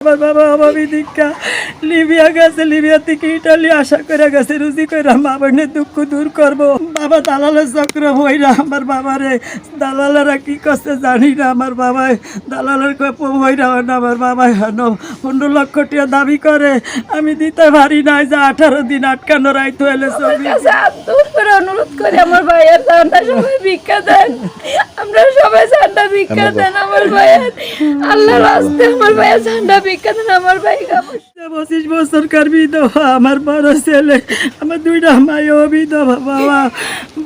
আমার বাবা অভাবী দীক্ষা লিবিয়া গেছে, লিবিয়া থেকে ইটালি আশা করে গেছে রুজি করে মা বোনের দুঃখ দূর করবো। বাবা দালালের চক্র হইরা আমার বাবারে দালালেরা কি করছে জানি না। আমার বাবাই দালালের হইরা না, আমার বাবাই 15 লক্ষ টাকা দাবি করে, আমি দিতে পারি নাই। যে 18 দিন আটকানো রাইতে হলে অনুরোধ করে আমার ভাইয়ের ঠান্ডা সবাই ভিক্ষা দেন, আমরা সবাই ঠান্ডা ভিক্ষা দেন আমার ভাইয়ের, আল্লাহর রাস্তায় আমার ভাইয়ের ঠান্ডা ভিক্ষা দেন। আমার ভাই 25 বছরকার বিধবা, আমার বড় ছেলে, আমার 2টা মাইও বিধবা।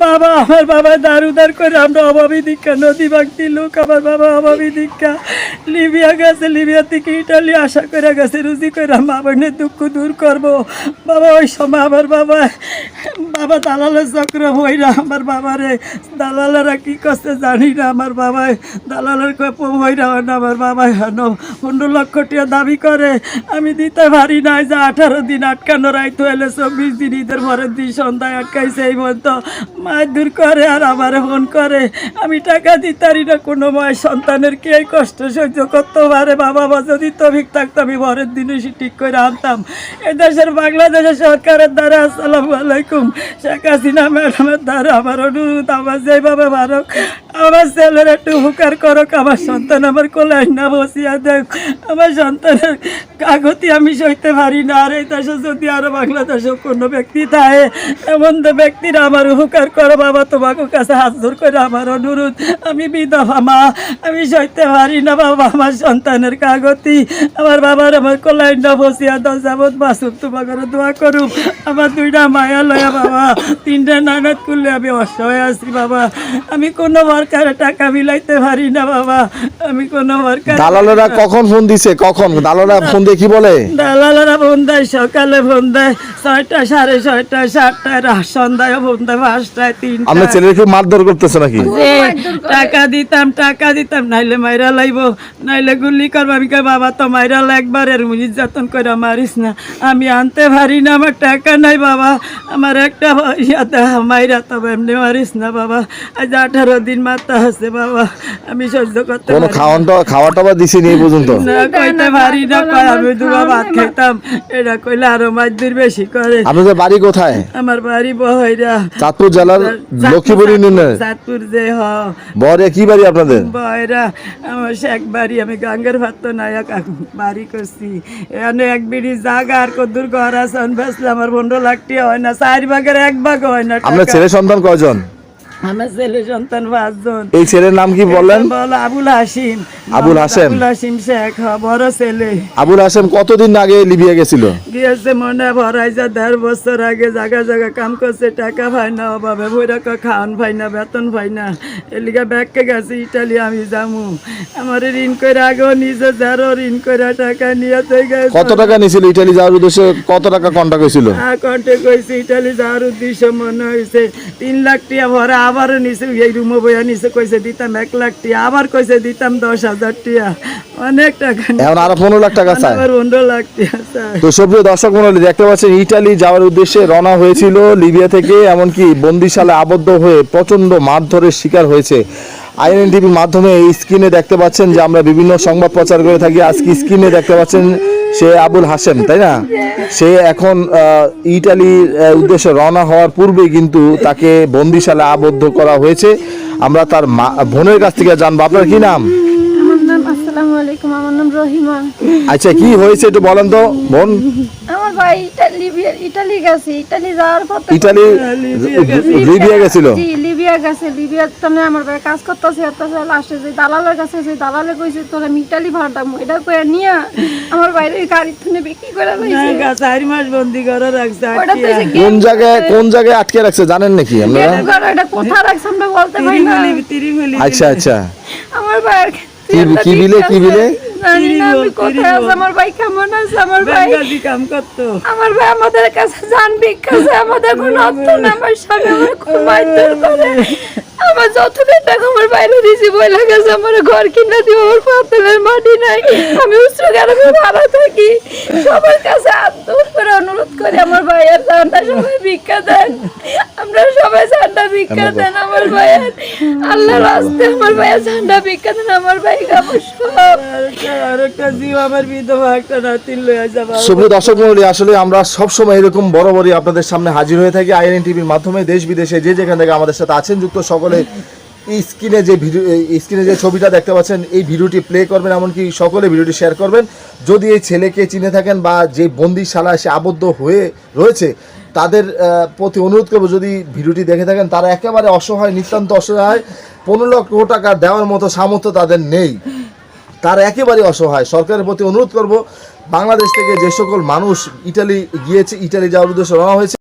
বাবা আমার বাবা দারুদার করে আমরা অভাবী দীক্ষা নদী ভাগতি লোক। আমার বাবা অভাবী দীক্ষা লিবিয়া গেছে, লিবিয়া থেকে ইটালি আশা করে গেছে রুজি করে মা বোনের দুঃখ দূর করবো। বাবা ওই সময় আমার বাবা দালালের চক্র হইরা আমার বাবারে দালালেরা কি করছে জানি না। আমার বাবাই দালালের হইরা না, আমার বাবাই 15 লক্ষ টাকা দাবি করে, আমি দিতে পারি নাই। যে 18 দিন আটকানো রাইতে হলে 24 দিন ঈদের পরের দিন সন্ধ্যায় আটকাইছে। এই মতো মায়ের দূর করে আর আমার ফোন করে, আমি টাকা দিতারি না। কোনো মায়ের সন্তানের কি এই কষ্ট সহ্য করতে পারে? বাবা যদি তবিক থাকতো আমি পরের দিনে ঠিক করে আনতাম। এই দেশের বাংলাদেশের সরকারের দ্বারা আসসালামু আলাইকুম শেখ হাসিনা ম্যাডামের দ্বারা আমার অনুরোধ, আমার যেভাবে ভারত আমার ছেলের একটু উপকার করুক। আমার সন্তান আমার কোলাই না বসিয়া দেখ, আমার সন্তানের কাগতি আমি সইতে পারি না। আর এই দেশে যদি আরো বাংলাদেশে কোনো ব্যক্তি থাকে, এমন ব্যক্তিরা আমার উপকার করো। বাবা তোমাকে কাছে হাত জোর করে আমার অনুরোধ, আমি বিধবা মা, আমি সইতে পারি না বাবা আমার সন্তানের কাগতি। আমার বাবার আমার কোলাই না বসিয়া দশ যাবত বাসুক, তোমাকে দোয়া করুক। আমার 2টা মায়া লয়া বাবা, 3টা নানাত করলে আমি অসহায় আছি বাবা। আমি কোনো সরকারে টাকা মিলাইতে পারি না বাবা, আমি কোনো সরকার। দালালেরা কখন ফোন দিছে? কখন দালালেরা ফোন দিয়ে কি বলে? দালালেরা ফোন দেয় সকালে, ফোন দেয় 6টা, 6:30, 7টায়, সন্ধ্যায় ফোন দেয় 5টায়, 3টায়। আপনার ছেলেকে মারধর করতেছে নাকি? টাকা দিতাম নাইলে মাইরা লাইব, নাইলে গুলি করবো। আমি কই বাবা তো মাইরা একবার এর নির্যাতন করে মারিস না, আমি আনতে পারি না, আমার টাকা নাই বাবা, আমার একটা ইয়াতে মাইরা তবে এমনি মারিস না বাবা। আজ 18 দিন মারতে আছে বাবা, আমি সহ্য করতে কোনো খাওয়া টাওয়া দিছি নি পর্যন্ত? না, কইতে পারি না। কয় আমি 2 ভাত খাইতাম, এটা কইলে আরো মারধর বেশি করে। আপনাদের বাড়ি কোথায়? আমার বাড়ি বহইরা, চাঁদপুর জেলার লক্ষ্মীপুর ইউনিয়নের চাঁদপুর যে বহরিয়া। কি বাড়ি আপনাদের? বহরা আমার শেখ বাড়ি। আমি গাঙ্গের ভাত নায়ক বাড়ি করছি এখানে। 1 বিড়ি জায়গা আর কদ্দুর ঘর আছে বেসলে আমার 15 লাখ টাকা হয় না, 4 ভাগের 1 ভাগ হয় না। আপনার ছেলে সন্তান কয়জন? আমার ছেলে সন্তান 5 জন। এই ছেলের নাম কি বললেন? আবুল হাসিম। আবুল হাসেম শেখ বড় ছেলে। আবুল হাসেম কতদিন আগে লিবিয়া গেছিল? গিয়েছে মনে ভরাই যা 1.5 বছর আগে। জায়গা কাম করছে, টাকা পাই না অভাবে, বইরা খাওয়ান পাই না, বেতন পাই না, এলিগা ব্যাগকে গেছে ইটালি। আমি যামু, আমার ঋণ করে আগেও নিজে যারো ঋণ করে টাকা নিয়ে গেছে। কত টাকা নিয়েছিল ইটালি যাওয়ার উদ্দেশ্যে? কত টাকা কন্টাক্ট হয়েছিল? কন্টাক্ট হয়েছে ইটালি যাওয়ার উদ্দেশ্য মনে হয়েছে 3 লাখ টাকা ভরা। আবারও নিচে এই রুমে বইয়া নিচে কইছে দিতাম 1 লাখ টাকা, আবার কইছে দিতাম 10,000 টাকা, অনেক টাকা। এখন আরো 15 লাখ টাকা চাই। 15 লাখ টাকা। তো সুপ্রিয় দর্শক মণ্ডলী, দেখতে পাচ্ছেন ইটালি যাওয়ার উদ্দেশ্যে রওনা হয়েছিল লিবিয়া থেকে, এমনকি বন্দিশালে আবদ্ধ হয়ে প্রচন্ড মারধরের শিকার হয়েছে। আইএনএন টিভির মাধ্যমে এই স্ক্রিনে দেখতে পাচ্ছেন যে আমরা বিভিন্ন সংবাদ প্রচার করে থাকি। আজকে স্ক্রিনে দেখতে পাচ্ছেন সে আবুল হাসেম, তাই না? সে এখন ইটালির উদ্দেশ্যে রওনা হওয়ার পূর্বে কিন্তু তাকে বন্দিশালে আবদ্ধ করা হয়েছে। আমরা তার বোনের কাছ থেকে জানবো। আপনার কি নাম? আমার নাম, আসসালামু আলাইকুম, আমার নাম রহিমা। আচ্ছা, কি হয়েছে একটু বলেন তো বোন। আমার ভাই ইটালি গেছে, ইটালি যাওয়ার পথে লিবিয়া গেছিল। জি, লিবিয়া গেছে। লিবিয়ার সামনে আমার ভাই কাজ করতেছে, লাস্টে যে দালালের কাছে, যে দালালে কইছে তোর আমি ইটালি ভাড়াটাম, এটা কইয়া নিয়ে আমার বাইরে গাড়ি তুলে বিক্রি করে লাইছে। 4 মাস বন্দি করে রাখছে। কোন জায়গায় আটকে রাখছে জানেন নাকি আপনারা? এটা কোথায় রাখছে আমরা বলতে পারি না। আচ্ছা আমার ভাই কি বিলে জানি না আমি কোথায় আছে, আমার ভাই কেমন আছে। আমার ভাই কাম করতো। আমার ভাই আমাদের কাছে জান ভিক্ষাছে, আমাদের কোনো অর্থ না। আমার স্বামী আমার খুব মারধর করে। আমার যতদিন টাকা আমার বাইরে দিয়েছি বই লাগাছে, আমার ঘর কিনা দিব, আমার পাতলের মাটি নাই, আমি উচ্চ গ্রামে ভাড়া থাকি। সবার কাছে হাত জোর করে অনুরোধ করে আমার ভাইয়ের ঠান্ডা সবাই ভিক্ষা দেন, আমরা সবাই ঠান্ডা ভিক্ষা দেন আমার ভাইয়ের, আল্লাহর রাস্তে আমার ভাইয়ের ঠান্ডা ভিক্ষা দেন, আমার ভাই খাবো সব। আর একটা জীব আমার বিধবা একটা নাতি লয়ে যাবা। সুপ্রিয় দর্শক মণ্ডলী, আসলে আমরা সবসময় এরকম বরাবরই আপনাদের সামনে হাজির হয়ে থাকি আইএনএন টিভির মাধ্যমে। দেশ বিদেশে যে যেখান থেকে আমাদের সাথে আছেন যুক্ত সকলে এই স্ক্রিনে যে ছবিটা দেখতে পাচ্ছেন এই ভিডিওটি প্লে করবেন, এমনকি সকলে ভিডিওটি শেয়ার করবেন। যদি এই ছেলেকে চিনে থাকেন বা যে বন্দিশালায় সে আবদ্ধ হয়ে রয়েছে তাদের প্রতি অনুরোধ করবো, যদি ভিডিওটি দেখে থাকেন তারা একেবারে অসহায়, নিতান্ত অসহায়, 15 লক্ষ টাকা দেওয়ার মতো সামর্থ্য তাদের নেই, তারা একেবারে অসহায়। সরকারের প্রতি অনুরোধ করব, বাংলাদেশ থেকে যে সকল মানুষ ইটালি গিয়েছে, ইটালি যাওয়ার উদ্দেশ্যে রওনা হয়েছে